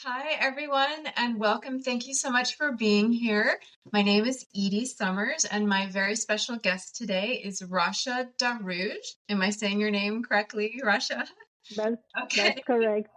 Hi, everyone, and welcome. Thank you so much for being here. My name is Edie Summers, and my very special guest today is Rasha Daruj. Am I saying your name correctly, Rasha? That's Okay. that's correct.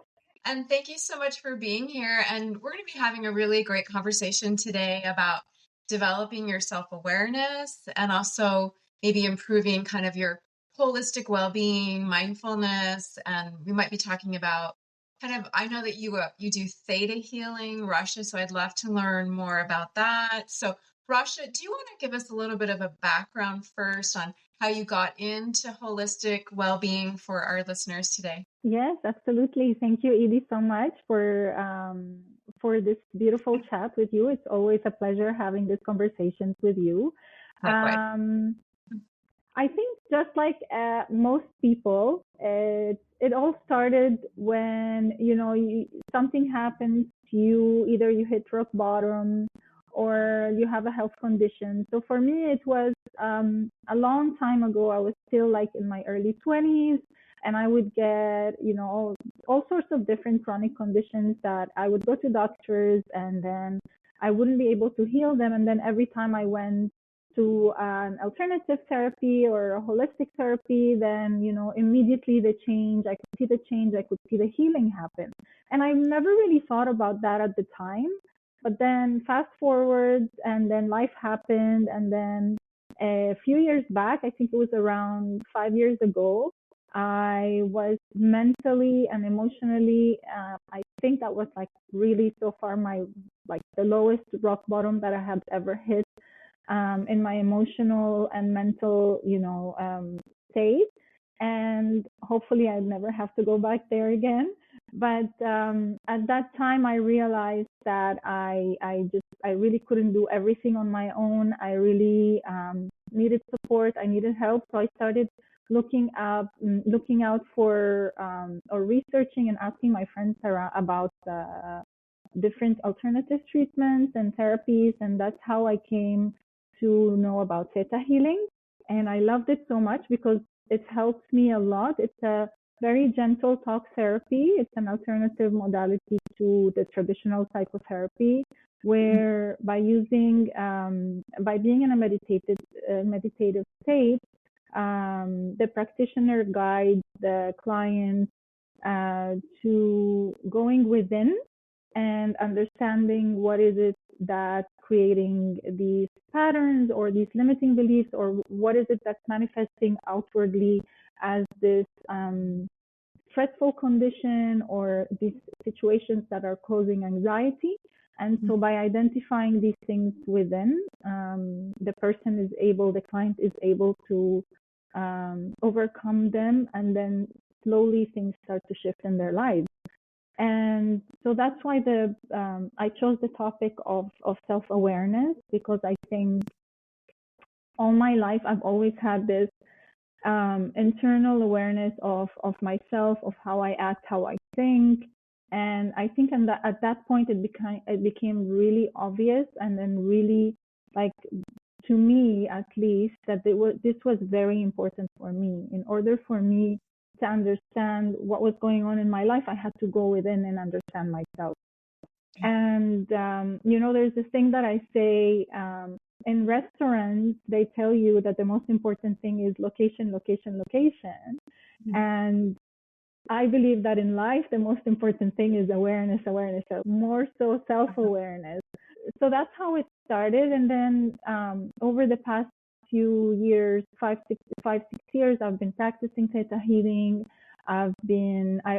And thank you so much for being here. And we're going to be having a really great conversation today about developing your self-awareness and also maybe improving kind of your holistic well-being, mindfulness, and we might be talking about kind of I know that you do theta healing, Rasha, so I'd love to learn more about that. So, Rasha, do you want to give us a little bit of a background first on how you got into holistic well-being for our listeners today? Yes, absolutely. Thank you, Edie, so much for this beautiful chat with you. It's always a pleasure having these conversations with you. Likewise. Um, I think just like most people, it all started when something happens to you. Either you hit rock bottom, or you have a health condition. So for me, it was a long time ago. I was still like in my early 20s, and I would get all sorts of different chronic conditions that I would go to doctors, and then I wouldn't be able to heal them. And then every time I went to an alternative therapy or a holistic therapy, then immediately the change, I could see the change, I could see the healing happen. And I never really thought about that at the time. But then fast forward, and then life happened, and then a few years back, I think it was around 5 years ago, I was mentally and emotionally, I think that was like really so far my like the lowest rock bottom that I had ever hit in my emotional and mental, state. And hopefully I'd never have to go back there again. But at that time, I realized that I really couldn't do everything on my own. I really needed support. I needed help. So I started looking out for or researching and asking my friends around about different alternative treatments and therapies, and that's how I came to know about theta healing. And I loved it so much because it helps me a lot. It's a very gentle talk therapy. It's an alternative modality to the traditional psychotherapy, where by being in a meditative state, the practitioner guides the client to going within and understanding what is it that's creating these patterns or these limiting beliefs, or what is it that's manifesting outwardly as this stressful condition or these situations that are causing anxiety. And so by identifying these things within, the client is able to overcome them, and then slowly things start to shift in their lives. And so that's why I chose the topic of self-awareness, because I think all my life I've always had this internal awareness of myself, of how I act, how I think. And I think at that point it became really obvious, and then really, like, to me at least, that this was very important for me. In order for me to understand what was going on in my life, I had to go within and understand myself. And there's this thing that I say, in restaurants, they tell you that the most important thing is location, location, location. And I believe that in life, the most important thing is awareness, awareness, so more so self-awareness. So that's how it started. And then over the past few years, 5, 6 years, I've been practicing theta healing. I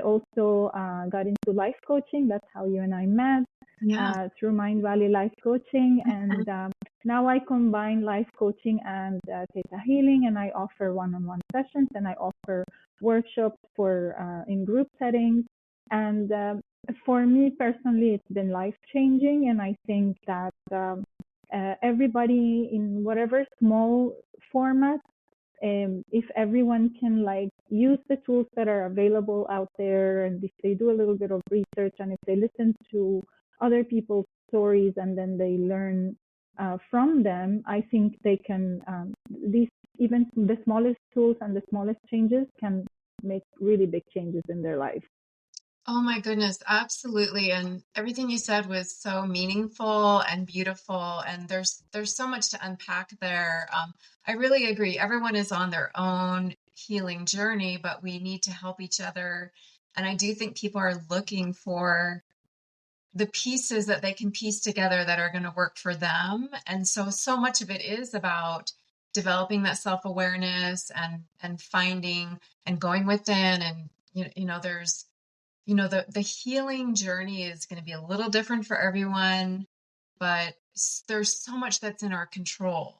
also got into life coaching. That's how you and I met, through Mind Valley Life Coaching. And now I combine life coaching and theta healing, and I offer one-on-one sessions, and I offer workshops for in group settings. And for me personally, it's been life changing, and I think that everybody, in whatever small format, if everyone can like use the tools that are available out there, and if they do a little bit of research, and if they listen to other people's stories, and then they learn from them, I think they can, even the smallest tools and the smallest changes can make really big changes in their life. Oh my goodness, absolutely. And everything you said was so meaningful and beautiful. And there's so much to unpack there. I really agree. Everyone is on their own healing journey, but we need to help each other. And I do think people are looking for the pieces that they can piece together that are going to work for them. And so much of it is about developing that self-awareness and finding and going within. And there's the healing journey is going to be a little different for everyone, but there's so much that's in our control,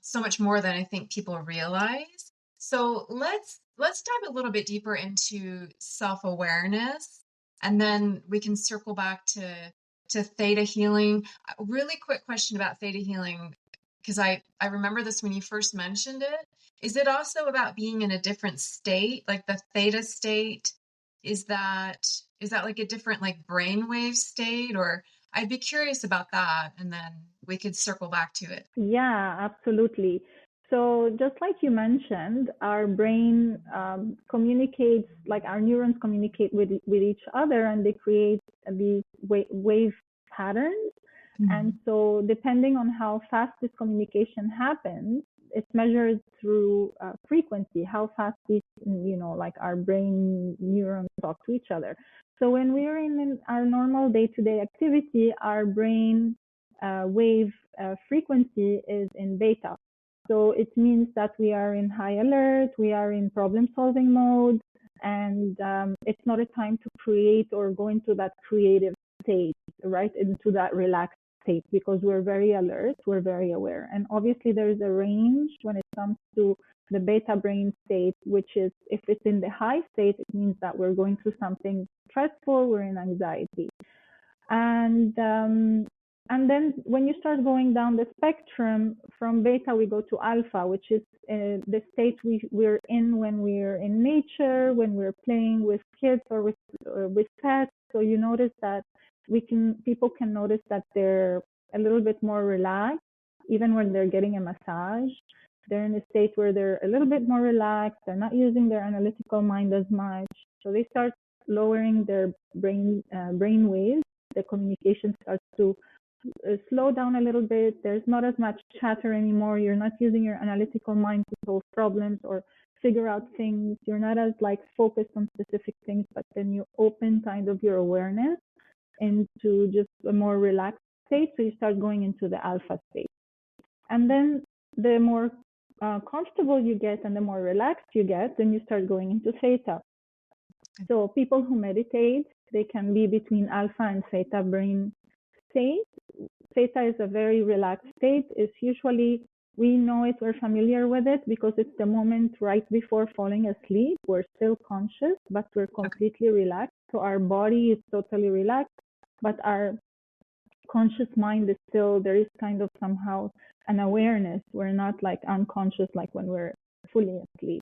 so much more than I think people realize. So let's dive a little bit deeper into self-awareness, and then we can circle back to theta healing. A really quick question about theta healing, because I remember this when you first mentioned it. Is it also about being in a different state, like the theta state? Is that is that like a different like brainwave state, or I'd be curious about that, and then we could circle back to it. Yeah, absolutely. So just like you mentioned, our brain communicates, like our neurons communicate with each other, and they create these wave patterns. And Mhm. so depending on how fast this communication happens, it's measured through frequency, how fast these, like our brain neurons talk to each other. So when we're in our normal day-to-day activity, our brain wave frequency is in beta. So it means that we are in high alert, we are in problem solving mode, and it's not a time to create or go into that creative state, right? Into that relaxed state, because we're very alert, we're very aware. And obviously, there's a range when it comes to the beta brain state, which is if it's in the high state, it means that we're going through something stressful, we're in anxiety. And then when you start going down the spectrum from beta, we go to alpha, which is the state we're in when we're in nature, when we're playing with kids or with pets. So you notice that people can notice that they're a little bit more relaxed, even when they're getting a massage. They're in a state where they're a little bit more relaxed. They're not using their analytical mind as much. So they start lowering their brain waves. The communication starts to slow down a little bit. There's not as much chatter anymore. You're not using your analytical mind to solve problems or figure out things. You're not as like focused on specific things, but then you open kind of your awareness into just a more relaxed state. So you start going into the alpha state. And then the more comfortable you get and the more relaxed you get, then you start going into theta. So people who meditate, they can be between alpha and theta brain state. Theta is a very relaxed state. It's usually, we know it, we're familiar with it because it's the moment right before falling asleep. We're still conscious, but we're completely relaxed. So our body is totally relaxed, but our conscious mind is still, there is kind of somehow an awareness. We're not like unconscious like when we're fully asleep.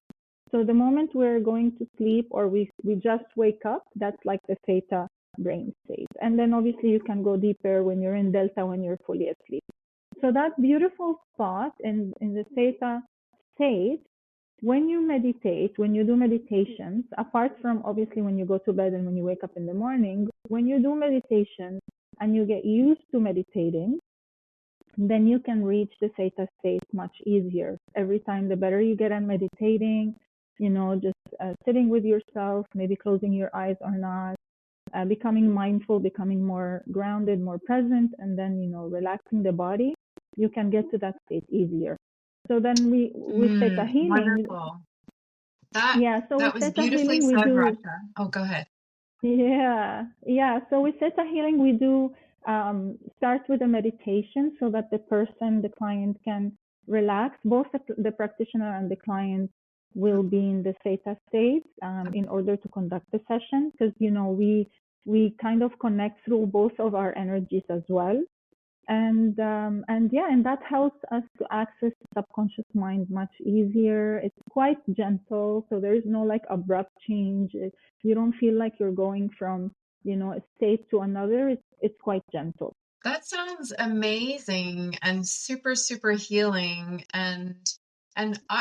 So the moment we're going to sleep or we just wake up, that's like the theta brain state. And then obviously you can go deeper when you're in delta, when you're fully asleep. So that beautiful spot in the theta state, when you meditate, when you do meditations, apart from obviously when you go to bed and when you wake up in the morning, when you do meditation and you get used to meditating, then you can reach the theta state much easier. Every time, the better you get at meditating, just sitting with yourself, maybe closing your eyes or not, becoming mindful, becoming more grounded, more present, and then, relaxing the body, you can get to that state easier. So then with theta healing, Wonderful. That yeah, so that with was theta beautifully healing, we said, do, Rasha. Oh, go ahead. yeah, yeah. So with theta healing, we do start with a meditation so that the client can relax. Both the practitioner and the client will be in the theta state in order to conduct the session, because we kind of connect through both of our energies as well. And yeah, and that helps us to access the subconscious mind much easier. It's quite gentle, so there is no like abrupt change. You don't feel like you're going from a state to another. It's quite gentle. That sounds amazing and super, super healing.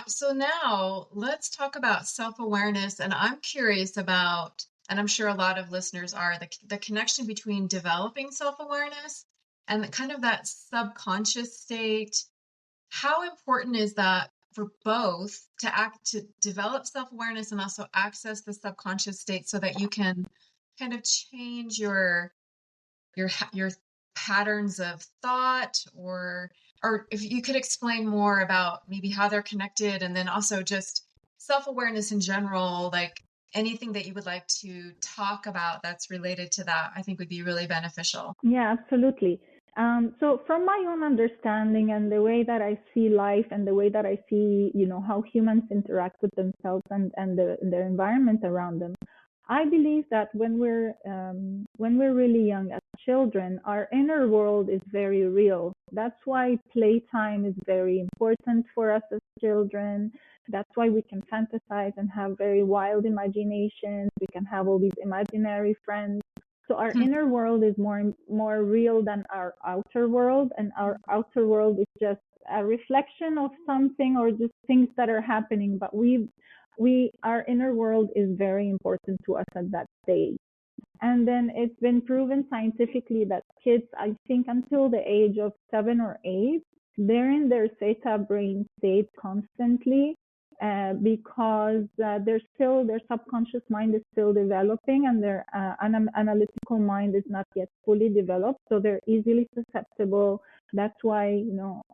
So now let's talk about self-awareness. And I'm curious about, and I'm sure a lot of listeners are, the connection between developing self-awareness and kind of that subconscious state. How important is that for both to develop self-awareness and also access the subconscious state so that you can kind of change your patterns of thought, or if you could explain more about maybe how they're connected, and then also just self-awareness in general, like anything that you would like to talk about that's related to that, I think would be really beneficial. Yeah, absolutely. So from my own understanding and the way that I see life and the way that I see, how humans interact with themselves and the environment around them, I believe that when we're really young as children, our inner world is very real. That's why playtime is very important for us as children. That's why we can fantasize and have very wild imaginations. We can have all these imaginary friends. So our inner world is more real than our outer world, and our outer world is just a reflection of something or just things that are happening. But our inner world is very important to us at that stage. And then it's been proven scientifically that kids, I think until the age of 7 or 8, they're in their theta brain state constantly, because their subconscious mind is still developing, and their analytical mind is not yet fully developed. So they're easily susceptible. That's why,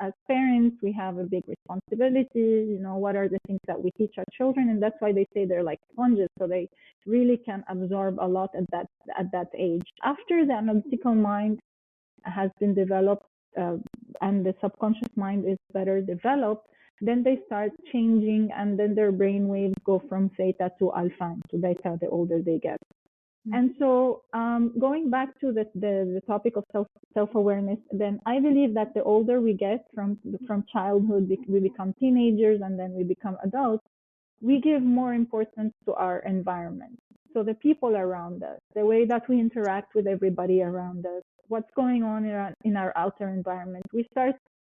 as parents, we have a big responsibility. What are the things that we teach our children? And that's why they say they're like sponges. So they really can absorb a lot at that age. After the analytical mind has been developed, and the subconscious mind is better developed, then they start changing, and then their brain waves go from theta to alpha and to beta the older they get. And so, going back to the topic of self-awareness, then I believe that the older we get from childhood, we become teenagers, and then we become adults, we give more importance to our environment. So the people around us, the way that we interact with everybody around us, what's going on in our outer environment. We start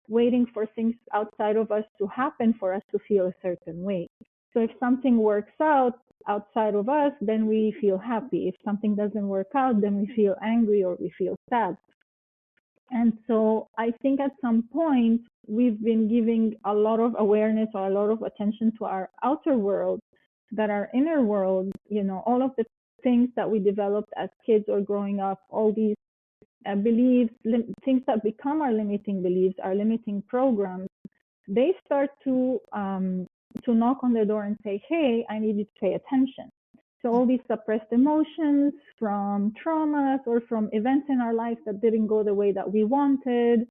waiting for things outside of us to happen for us to feel a certain way. So if something works out outside of us, then we feel happy. If something doesn't work out, then we feel angry or we feel sad. And so I think at some point we've been giving a lot of awareness or a lot of attention to our outer world, that our inner world, all of the things that we developed as kids or growing up, all these beliefs, things that become our limiting beliefs, our limiting programs, they start to knock on the door and say, hey, I need you to pay attention. So all these suppressed emotions from traumas or from events in our life that didn't go the way that we wanted,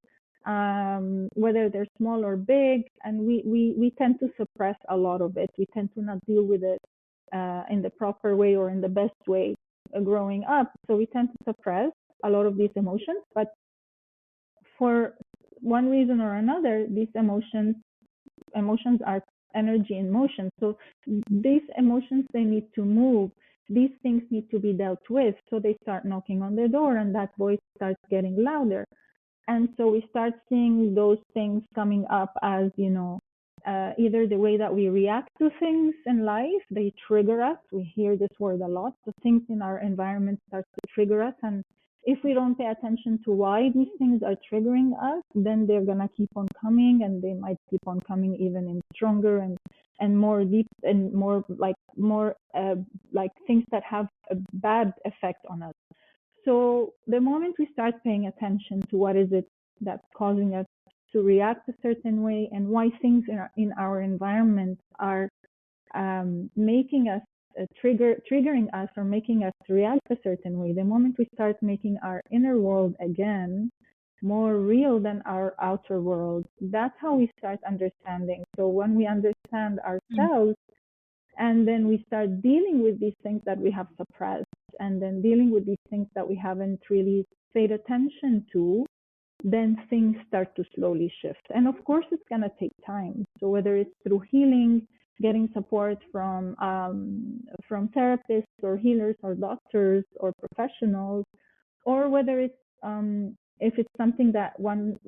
whether they're small or big, and we tend to suppress a lot of it. We tend to not deal with it in the proper way or in the best way growing up. So we tend to suppress a lot of these emotions, but for one reason or another, these emotions are energy in motion. So these emotions, they need to move. These things need to be dealt with. So they start knocking on the door, and that voice starts getting louder. And so we start seeing those things coming up as, either the way that we react to things in life, they trigger us. We hear this word a lot. So things in our environment start to trigger us. And if we don't pay attention to why these things are triggering us, then they're going to keep on coming, and they might keep on coming even in stronger and more deep and more like things that have a bad effect on us. So the moment we start paying attention to what is it that's causing us to react a certain way, and why things in our environment are making us triggering us or making us react a certain way, the moment we start making our inner world again more real than our outer world, that's how we start understanding. So when we understand ourselves, and then we start dealing with these things that we have suppressed, and then dealing with these things that we haven't really paid attention to, then things start to slowly shift. And of course, it's going to take time. So whether it's through healing, getting support from therapists or healers or doctors or professionals, or whether it's if it's something that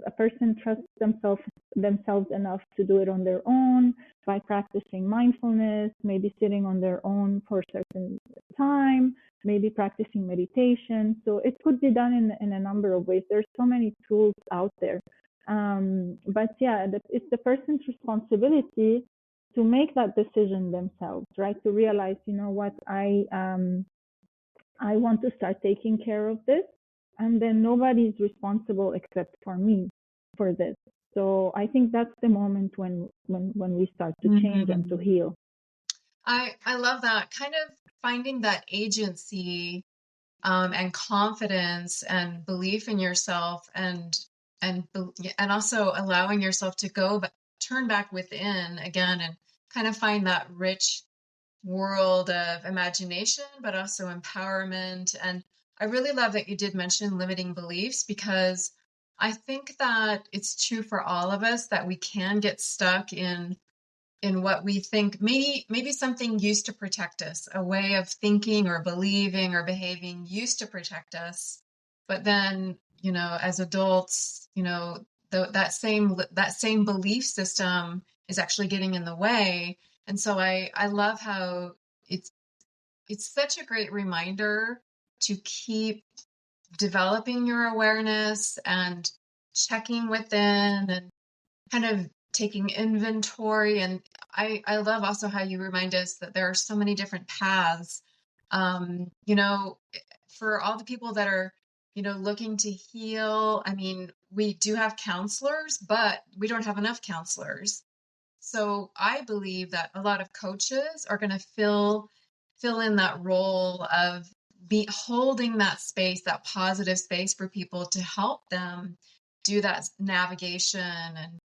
a person trusts themselves enough to do it on their own by practicing mindfulness, maybe sitting on their own for a certain time, maybe practicing meditation. So it could be done in a number of ways. There's so many tools out there. But yeah, it's the person's responsibility to make that decision themselves, right? To realize, you know what, I want to start taking care of this, and then nobody's responsible except for me for this. So I think that's the moment when we start to change and to heal. I love that, kind of finding that agency and confidence and belief in yourself, and also allowing yourself to turn back within again and kind of find that rich world of imagination, but also empowerment. And I really love that you did mention limiting beliefs, because I think that it's true for all of us that we can get stuck in what we think maybe something used to protect us, a way of thinking or believing or behaving used to protect us. But then, as adults, that same belief system is actually getting in the way. And so I love how it's such a great reminder to keep developing your awareness and checking within and kind of taking inventory. And I love also how you remind us that there are so many different paths. For all the people that are, looking to heal, I mean, we do have counselors, but we don't have enough counselors. So I believe that a lot of coaches are going to fill in that role of holding that space, that positive space for people to help them do that navigation and,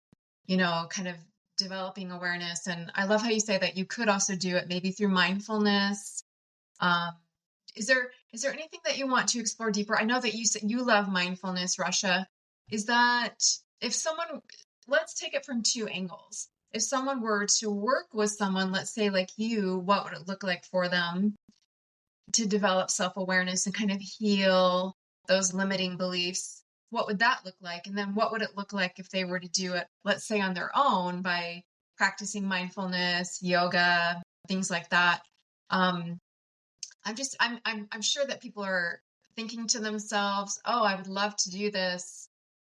kind of developing awareness. And I love how you say that you could also do it maybe through mindfulness. Um, is there anything that you want to explore deeper? I know that you said you love mindfulness, Russia. Is that if someone, let's take it from two angles. If someone were to work with someone, let's say like you, what would it look like for them to develop self-awareness and kind of heal those limiting beliefs? What would that look like? And then what would it look like if they were to do it, let's say on their own, by practicing mindfulness, yoga, things like that? I'm sure that people are thinking to themselves, oh, I would love to do this.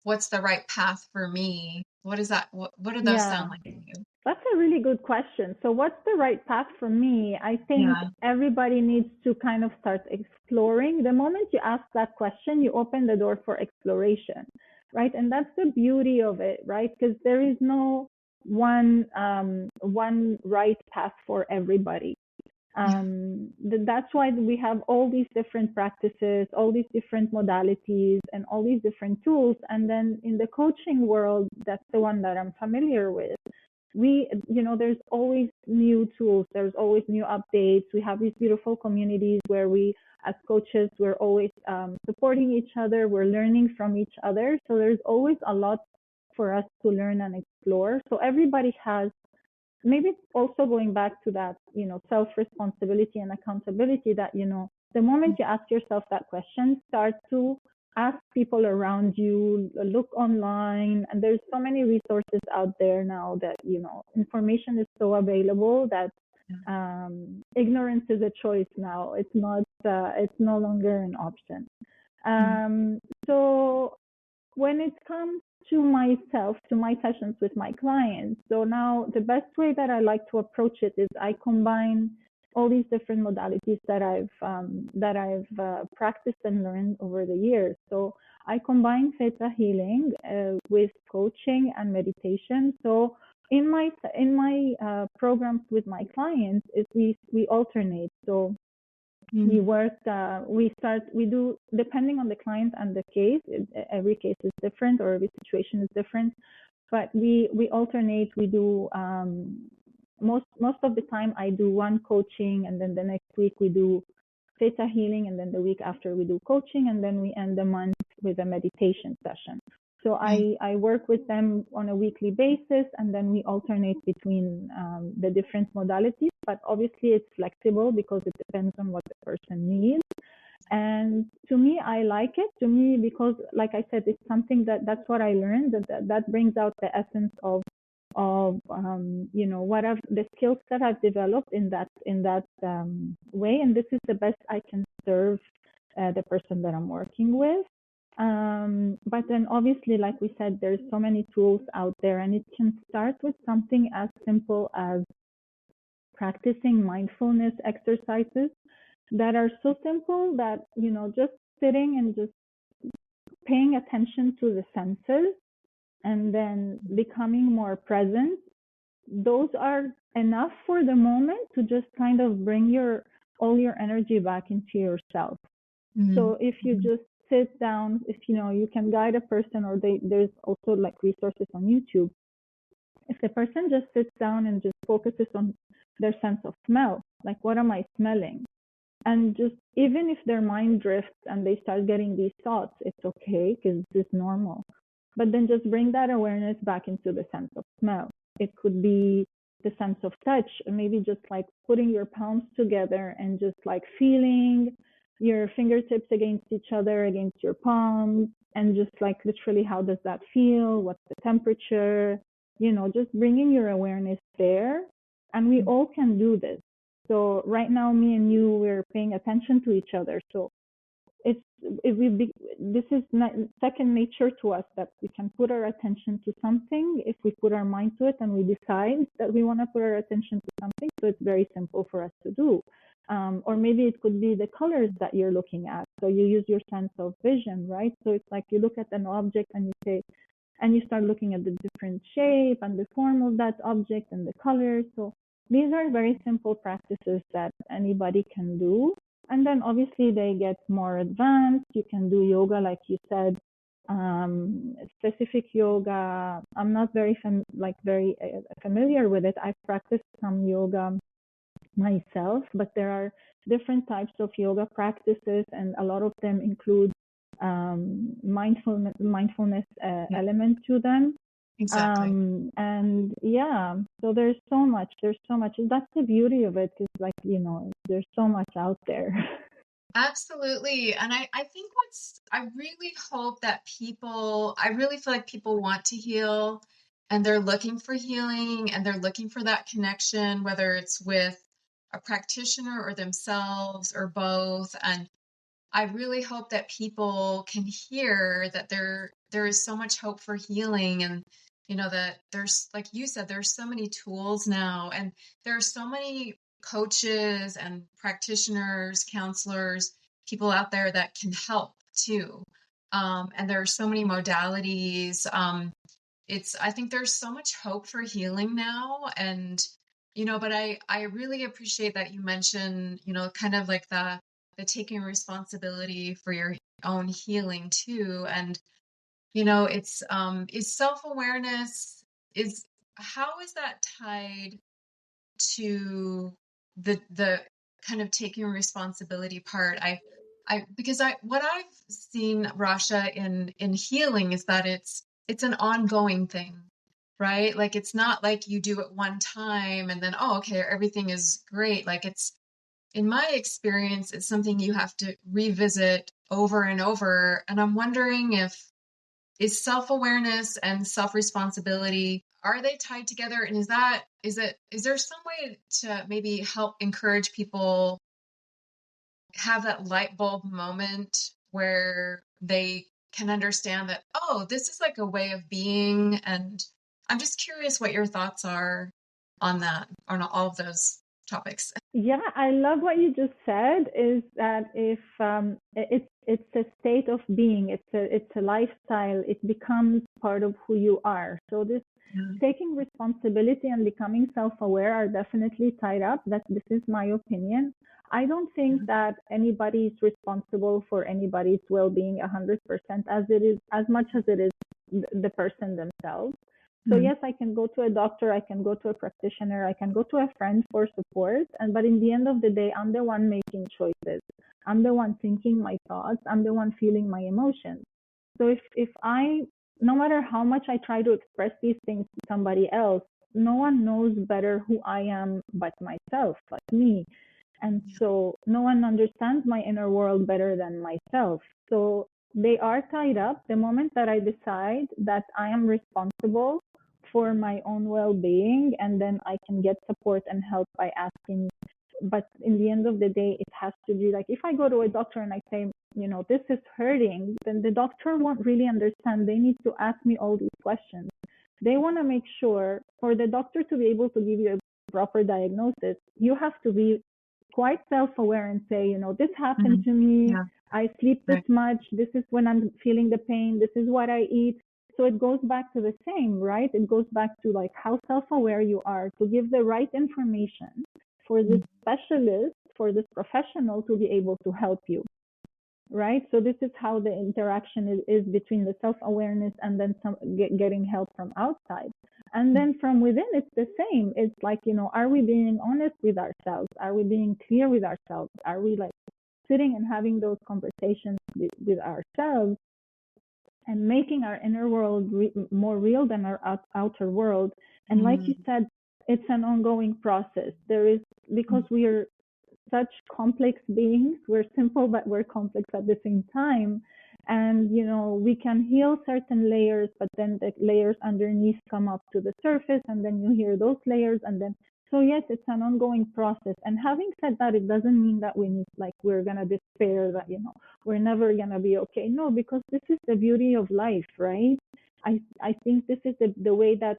What's the right path for me? What is that? What do those Yeah. sound like to you? That's a really good question. So what's the right path for me? I think Yeah. everybody needs to kind of start exploring. The moment you ask that question, you open the door for exploration, right? And that's the beauty of it, right? Because there is no one right path for everybody. That's why we have all these different practices, all these different modalities, and all these different tools. And then in the coaching world, that's the one that I'm familiar with. There's always new tools, there's always new updates. We have these beautiful communities where we, as coaches, we're always supporting each other, we're learning from each other. So there's always a lot for us to learn and explore. So everybody has, maybe also going back to that, self-responsibility and accountability, that, the moment you ask yourself that question, start to ask people around you, look online, and there's so many resources out there now that, information is so available that ignorance is a choice now. It's no longer an option. So when it comes to myself, to my sessions with my clients, so now the best way that I like to approach it is I combine all these different modalities that I've practiced and learned over the years. So I combine theta healing with coaching and meditation. So in my programs with my clients, we alternate. So we work, we do, depending on the client and the case, every case is different, or every situation is different, but we alternate. We do, most of the time I do one coaching, and then the next week we do theta healing, and then the week after we do coaching, and then we end the month with a meditation session. So I work with them on a weekly basis, and then we alternate between the different modalities. But obviously it's flexible because it depends on what the person needs. And to me, I like it. To me, because like I said, it's something that's what I learned, that brings out the essence of of what I've the skills that I've developed in that way, and this is the best I can serve the person that I'm working with. But then obviously, like we said, there's so many tools out there, and it can start with something as simple as practicing mindfulness exercises that are so simple that, just sitting and just paying attention to the senses and then becoming more present. Those are enough for the moment to just kind of bring all your energy back into yourself. So if you just sit down, if you can guide a person, or there's also like resources on YouTube. If the person just sits down and just focuses on their sense of smell, like what am I smelling? And just even if their mind drifts and they start getting these thoughts, it's okay because this is normal. But then just bring that awareness back into the sense of smell. It could be the sense of touch, and maybe just like putting your palms together and just like feeling your fingertips against each other, against your palms, and just like literally how does that feel? What's the temperature? Just bringing your awareness there. And we all can do this. So right now, me and you, we're paying attention to each other. So this is second nature to us, that we can put our attention to something if we put our mind to it and we decide that we want to put our attention to something. So it's very simple for us to do. Or maybe it could be the colors that you're looking at. So you use your sense of vision, right? So it's like you look at an object and you start looking at the different shape and the form of that object and the colors. So these are very simple practices that anybody can do. And then obviously they get more advanced. You can do yoga, like you said, specific yoga. I'm not very familiar with it. I've practiced some yoga myself, but there are different types of yoga practices, and a lot of them include mindfulness element to them. Exactly. And yeah, so there's so much. That's the beauty of it, is like, there's so much out there. Absolutely. And I think I really hope that I really feel like people want to heal, and they're looking for healing, and they're looking for that connection, whether it's with a practitioner or themselves or both. And I really hope that people can hear that there is so much hope for healing, and that there's, like you said, there's so many tools now, and there are so many coaches and practitioners, counselors, people out there that can help too. And there are so many modalities. I think there's so much hope for healing now. And but I really appreciate that you mentioned, kind of like the taking responsibility for your own healing too. And it's is self-awareness, is how is that tied to the kind of taking responsibility part? I because I what I've seen, Rasha, in healing is that it's an ongoing thing, right? Like it's not like you do it one time and then, oh, okay, everything is great. Like it's, in my experience, it's something you have to revisit over and over. And I'm wondering, if is self-awareness and self-responsibility, are they tied together? And is there some way to maybe help encourage people have that light bulb moment where they can understand that, oh, this is like a way of being? And I'm just curious what your thoughts are on that, on all of those topics. Yeah, I love what you just said, is that if it's a state of being, it's a lifestyle, it becomes part of who you are. So this Yeah. taking responsibility and becoming self-aware are definitely tied up. This is my opinion. I don't think that anybody is responsible for anybody's well-being 100%, as much as it is the person themselves. So yes, I can go to a doctor, I can go to a practitioner, I can go to a friend for support, but in the end of the day, I'm the one making choices. I'm the one thinking my thoughts. I'm the one feeling my emotions. So if I, no matter how much I try to express these things to somebody else, no one knows better who I am but myself, but me. And so no one understands my inner world better than myself. So they are tied up. The moment that I decide that I am responsible for my own well-being, and then I can get support and help by asking. But in the end of the day, it has to be like, if I go to a doctor and I say, this is hurting, then the doctor won't really understand. They need to ask me all these questions. They want to make sure, for the doctor to be able to give you a proper diagnosis, you have to be quite self-aware and say, this happened to me. Yeah. I sleep this Right. much. This is when I'm feeling the pain. This is what I eat. So it goes back to the same, right? It goes back to like how self-aware you are to give the right information for this specialist, for this professional to be able to help you, right? So this is how the interaction is between the self-awareness and then getting help from outside. And then from within, it's the same. It's like, are we being honest with ourselves? Are we being clear with ourselves? Are we like sitting and having those conversations with ourselves and making our inner world more real than our outer world? And like you said, it's an ongoing process. Because we are such complex beings. We're simple, but we're complex at the same time. And, we can heal certain layers, but then the layers underneath come up to the surface, and then you hear those layers. And then, so yes, it's an ongoing process. And having said that, it doesn't mean that we're going to despair, that, we're never going to be okay. No, because this is the beauty of life, right? I think this is the way that,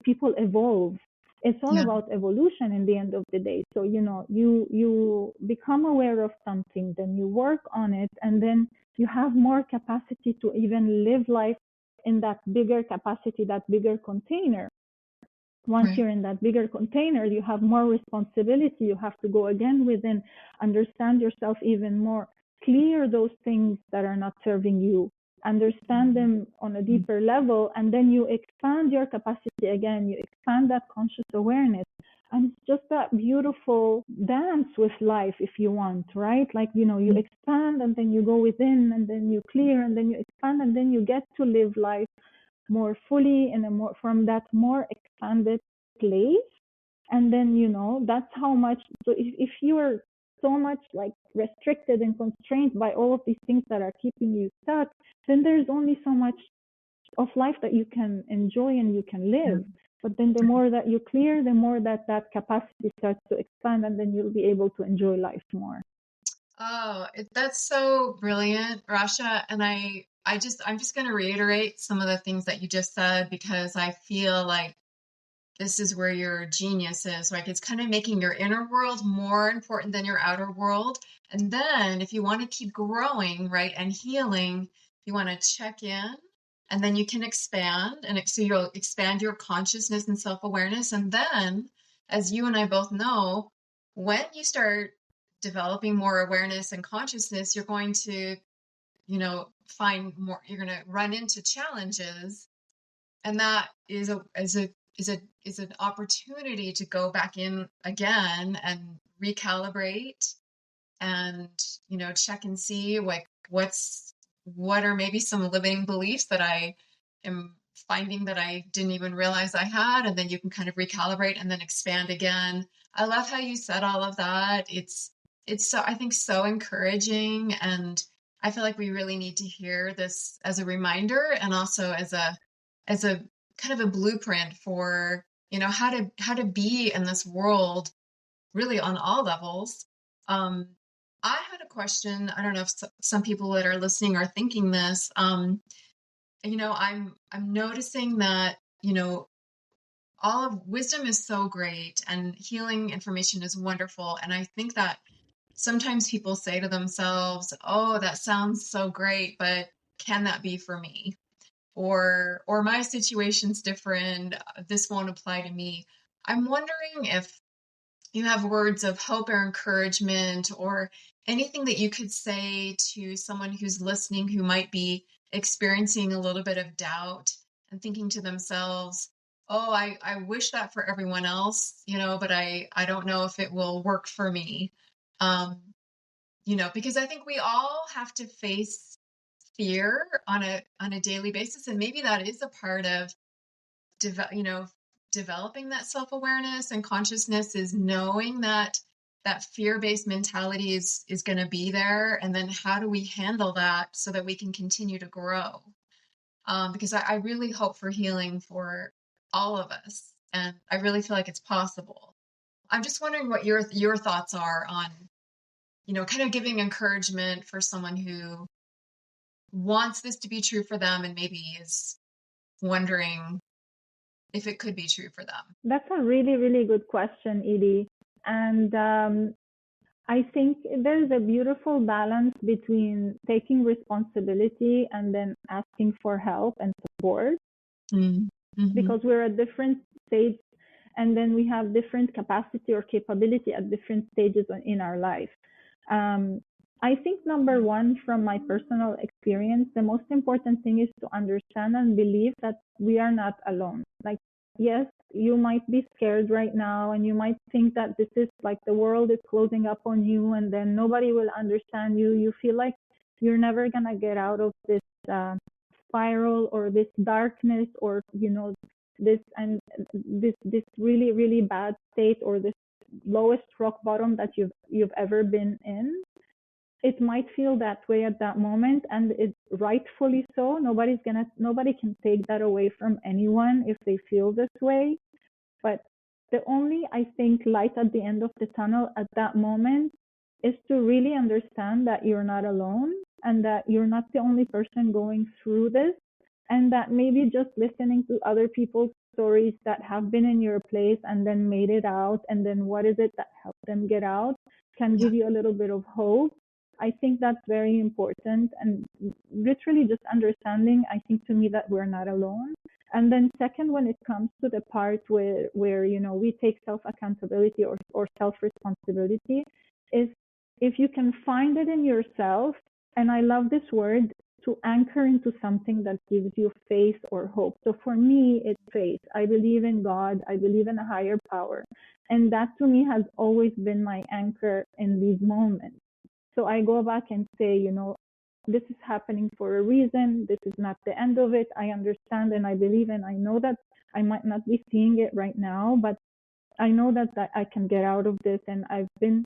people evolve. It's all about evolution in the end of the day. So, you become aware of something, then you work on it, and then you have more capacity to even live life in that bigger capacity, that bigger container. Once you're in that bigger container, you have more responsibility. You have to go again within, understand yourself even more, clear those things that are not serving you, understand them on a deeper level, and then you expand your capacity again. You expand that conscious awareness. And it's just that beautiful dance with life, if you want, right? Like, you expand, and then you go within, and then you clear, and then you expand, and then you get to live life more fully from that more expanded place. And then, that's how much. So if you are so much like restricted and constrained by all of these things that are keeping you stuck, then there's only so much of life that you can enjoy and you can live. But then the more that you clear, the more that capacity starts to expand, and then you'll be able to enjoy life more. Oh, that's so brilliant, Rasha. And I'm just going to reiterate some of the things that you just said, because I feel like this is where your genius is. Like, it's kind of making your inner world more important than your outer world. And then if you want to keep growing, right, and healing, you want to check in, and then you can expand. And so you'll expand your consciousness and self-awareness. And then, as you and I both know, when you start developing more awareness and consciousness, you're going to, find more, you're going to run into challenges. And that is an opportunity to go back in again and recalibrate and, check and see what are maybe some limiting beliefs that I am finding that I didn't even realize I had. And then you can kind of recalibrate and then expand again. I love how you said all of that. It's so, I think, so encouraging. And I feel like we really need to hear this as a reminder, and also as a kind of a blueprint for, how to be in this world really on all levels. I had a question. I don't know if some people that are listening are thinking this. I'm noticing that, all of wisdom is so great and healing information is wonderful. And I think that sometimes people say to themselves, "Oh, that sounds so great, but can that be for me?" Or my situation's different. This won't apply to me. I'm wondering if you have words of hope or encouragement, or anything that you could say to someone who's listening who might be experiencing a little bit of doubt and thinking to themselves, "Oh, I wish that for everyone else, but I don't know if it will work for me." Um, because I think we all have to face fear on a daily basis, and maybe that is a part of developing that self-awareness and consciousness, is knowing that fear-based mentality is going to be there, and then how do we handle that so that we can continue to grow. Because I really hope for healing for all of us. And I really feel like it's possible. I'm just wondering what your thoughts are on, kind of giving encouragement for someone who wants this to be true for them and maybe is wondering if it could be true for them. That's a really, really good question, Edie. And I think there's a beautiful balance between taking responsibility and then asking for help and support, because we're at different stages, and then we have different capacity or capability at different stages in our life. I think number one, from my personal experience, the most important thing is to understand and believe that we are not alone. Like, yes, you might be scared right now and you might think that this is like the world is closing up on you and then nobody will understand you. You feel like you're never going to get out of this spiral or this darkness, or, this and this really, really bad state, or this lowest rock bottom that you've ever been in. It might feel that way at that moment, and it's rightfully so. Nobody can take that away from anyone if they feel this way. But the only, I think, light at the end of the tunnel at that moment is to really understand that you're not alone and that you're not the only person going through this, and that maybe just listening to other people's stories that have been in your place and then made it out, and then what is it that helped them get out, can give you a little bit of hope. I think that's very important, and literally just understanding, I think, to me, that we're not alone. And then second, when it comes to the part where we take self-accountability or self-responsibility, is if you can find it in yourself, and I love this word, to anchor into something that gives you faith or hope. So for me, it's faith. I believe in God. I believe in a higher power. And that to me has always been my anchor in these moments. So I go back and say, this is happening for a reason. This is not the end of it. I understand and I believe, and I know that I might not be seeing it right now, but I know that I can get out of this. And I've been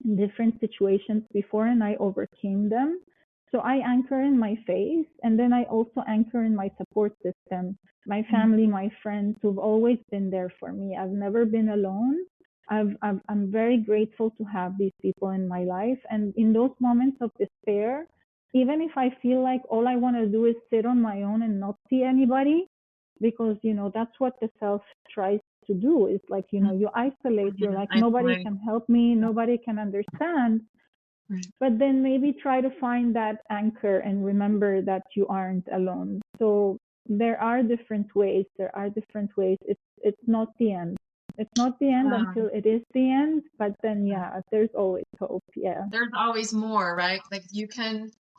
in different situations before and I overcame them. So I anchor in my faith, and then I also anchor in my support system, my family, my friends who've always been there for me. I've never been alone. I'm very grateful to have these people in my life. And in those moments of despair, even if I feel like all I want to do is sit on my own and not see anybody, because, that's what the self tries to do. It's like, you isolate. You're like, nobody can help me. Nobody can understand. But then maybe try to find that anchor and remember that you aren't alone. So there are different ways. It's not the end. It's not the end until it is the end. But then, there's always hope. Yeah. There's always more, right? Like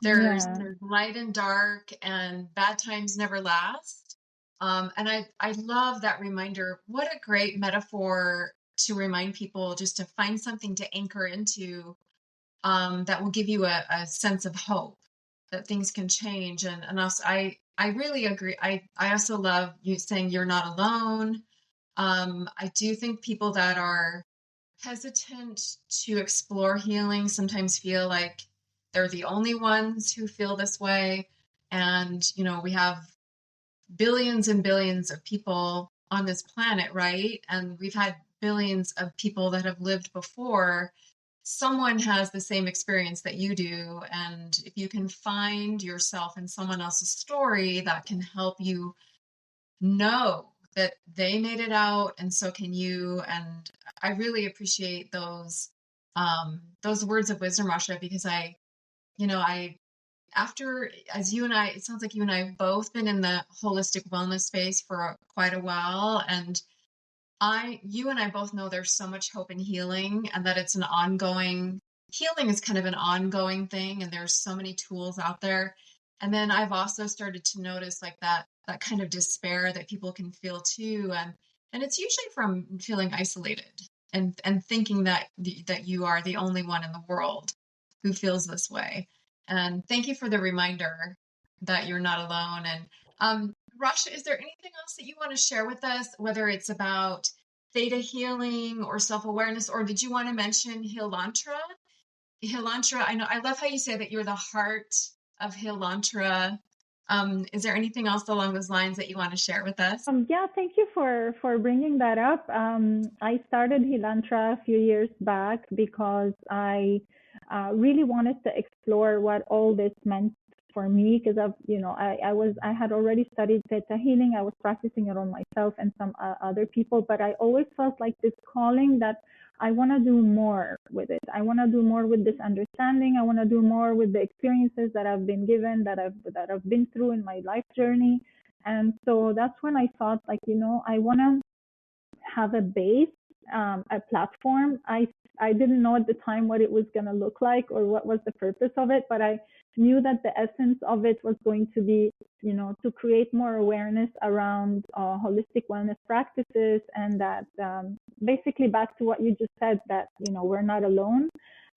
there's light and dark, and bad times never last. And I love that reminder. What a great metaphor to remind people, just to find something to anchor into, that will give you a sense of hope that things can change. And also, I really agree. I also love you saying you're not alone. I do think people that are hesitant to explore healing sometimes feel like they're the only ones who feel this way. And, we have billions and billions of people on this planet, right? And we've had billions of people that have lived before. Someone has the same experience that you do. And if you can find yourself in someone else's story, that can help you know that they made it out, and so can you. And I really appreciate those words of wisdom, Rasha, because after, as you and I, it sounds like you and I have both been in the holistic wellness space for quite a while. And you and I both know there's so much hope in healing, and that it's an ongoing, healing is kind of an ongoing thing. And there's so many tools out there. And then I've also started to notice like that kind of despair that people can feel too. And it's usually from feeling isolated and thinking that you are the only one in the world who feels this way. And thank you for the reminder that you're not alone. And Rasha, is there anything else that you want to share with us, whether it's about theta healing or self-awareness, or did you want to mention Healantra? Healantra, I love how you say that you're the heart of Healantra. Is there anything else along those lines that you want to share with us? Yeah, thank you for bringing that up. I started Hilantra a few years back because I really wanted to explore what all this meant for me because I had already studied theta healing. I was practicing it on myself and some other people, but I always felt like this calling that I want to do more with it. I want to do more with this understanding. I want to do more with the experiences that I've been given, that I've been through in my life journey. And so that's when I thought, like, I want to have a base, a platform. I didn't know at the time what it was going to look like or what was the purpose of it, but I knew that the essence of it was going to be, to create more awareness around holistic wellness practices, and that basically back to what you just said, that we're not alone.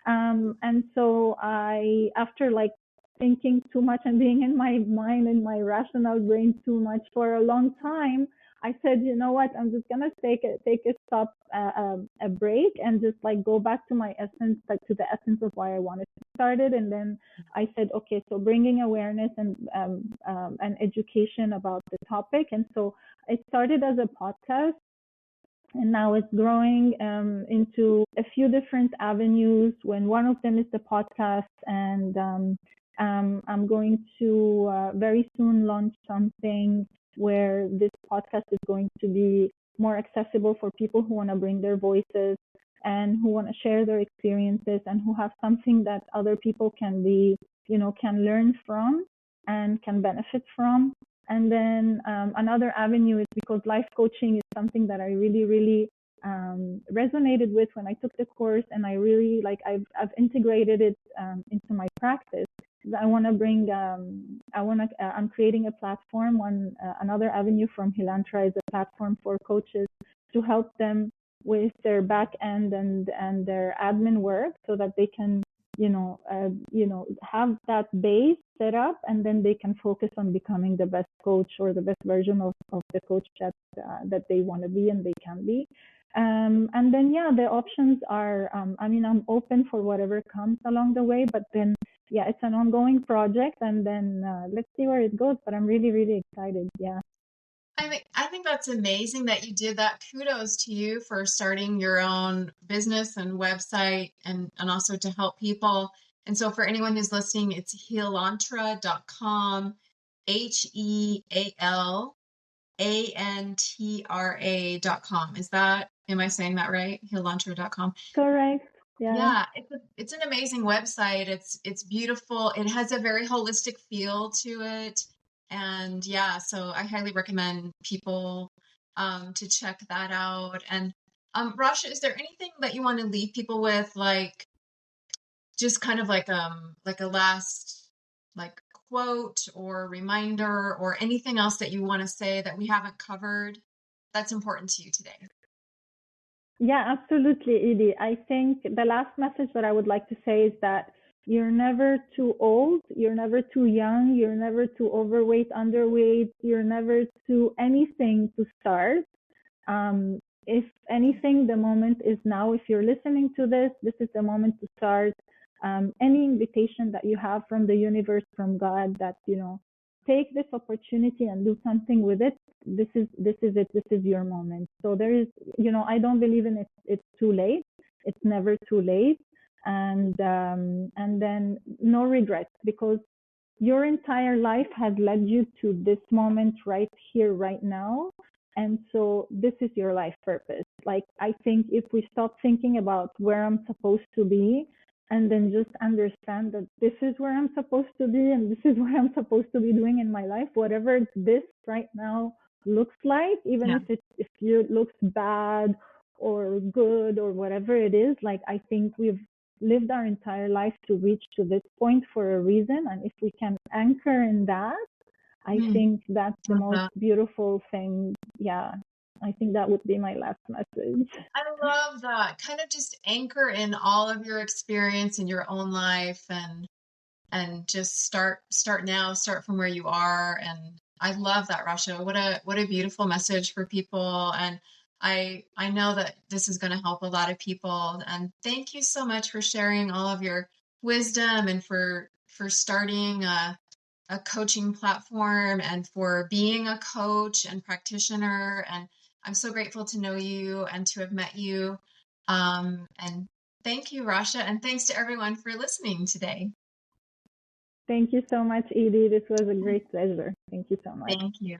And so after like thinking too much and being in my mind and my rational brain too much for a long time, I said, you know what, I'm just gonna take a stop, a break, and just like go back to my essence, like to the essence of why I wanted to start it. And then I said, okay, so bringing awareness and education about the topic. And so it started as a podcast, and now it's growing into a few different avenues. When one of them is the podcast, and I'm going to very soon launch something where this podcast is going to be more accessible for people who want to bring their voices and who want to share their experiences and who have something that other people can learn from and can benefit from. And then another avenue is because life coaching is something that I really, really resonated with when I took the course, and I really I've integrated it into my practice. I want to bring, I'm creating a platform. Another avenue from Hilantra is a platform for coaches to help them with their back end and their admin work, so that they can, have that base set up, and then they can focus on becoming the best coach or the best version of the coach that they want to be and they can be. And then, yeah, the options are, I'm open for whatever comes along the way, but then, yeah, it's an ongoing project, and then let's see where it goes. But I'm really, really excited. Yeah. I think that's amazing that you did that. Kudos to you for starting your own business and website, and also to help people. And so for anyone who's listening, it's healantra.com, HEALANTRA.com. Am I saying that right? Healantra.com. Correct. Yeah. Yeah, it's an amazing website. It's beautiful. It has a very holistic feel to it. And yeah, so I highly recommend people to check that out. And Rasha, is there anything that you want to leave people with, like just kind of like a last like quote or reminder, or anything else that you want to say that we haven't covered that's important to you today? Yeah, absolutely, Edie. I think the last message that I would like to say is that you're never too old, you're never too young, you're never too overweight, underweight, you're never too anything to start. If anything, the moment is now. If you're listening to this is the moment to start. Any invitation that you have from the universe, from God, that, take this opportunity and do something with it. This is it. This is your moment. So there is, I don't believe in it's too late. It's never too late. And then no regrets, because your entire life has led you to this moment right here, right now. And so this is your life purpose. Like, I think if we stop thinking about where I'm supposed to be, and then just understand that this is where I'm supposed to be and this is what I'm supposed to be doing in my life, whatever this right now looks like, even Yeah. if it looks bad or good or whatever it is. Like, I think we've lived our entire life to reach to this point for a reason, and if we can anchor in that, I Mm, think that's the love most that. beautiful thing. Yeah, I think that would be my last message. I love that. Kind of just anchor in all of your experience in your own life, and just start now, start from where you are. And I love that, Rasha. What a beautiful message for people. And I know that this is going to help a lot of people. And thank you so much for sharing all of your wisdom, and for starting a coaching platform and for being a coach and practitioner. And I'm so grateful to know you and to have met you. And thank you, Rasha. And thanks to everyone for listening today. Thank you so much, Edie. This was a great pleasure. Thank you so much. Thank you.